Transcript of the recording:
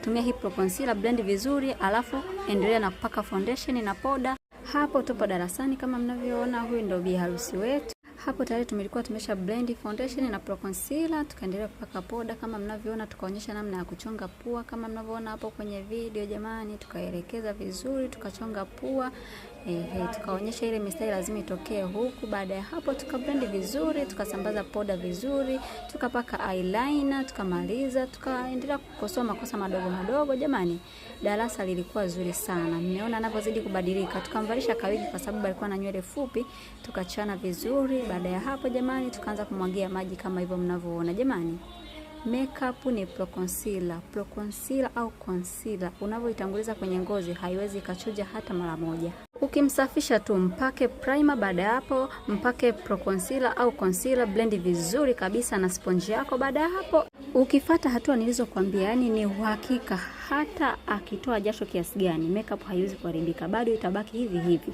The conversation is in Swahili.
Tumia hii Pro Concealer, blend vizuri, alafu endelea na kupaka foundation na poda. Hapo tupo darasani kama mnavyoona, huyu ndio bi harusi wetu. Hapo tayari tumesha blend foundation na Pro Concealer, tukaendelea kupaka poda kama mnavyoona, tukaonyesha namna ya kuchonga pua kama mnavyoona hapo kwenye video jamani, tukaelekeza vizuri, tukachonga pua. Tukaonyesha ile mistari lazima itokee huku. Baada ya hapo tukablend vizuri, tukasambaza poda vizuri, tukapaka eyeliner, tukamaliza, tukaendelea kukosoa makosa madogo madogo jamani. Darasa lilikuwa zuri sana. Mmeona anapozidi kubadilika. Tukamvalisha kawigi kwa sababu alikuwa na nywele fupi, tukachana vizuri. Baada ya hapo jamani, tukaanza kumwagia maji kama hivyo mnavyoona jamani. Makeup ni Pro Concealer. Pro Concealer au concealer unavyoitanguliza kwenye ngozi haiwezi ikachuja hata mara moja. Ukimsafisha tu mpake primer, baada ya hapo mpake Pro Concealer au concealer, blend vizuri kabisa na sponge yako. Baada ya hapo ukifuata hatua nilizokuambia, yani ni uhakika hata akitoa jasho kiasi gani makeup haiwezi kuharibika, bado itabaki hivi hivi.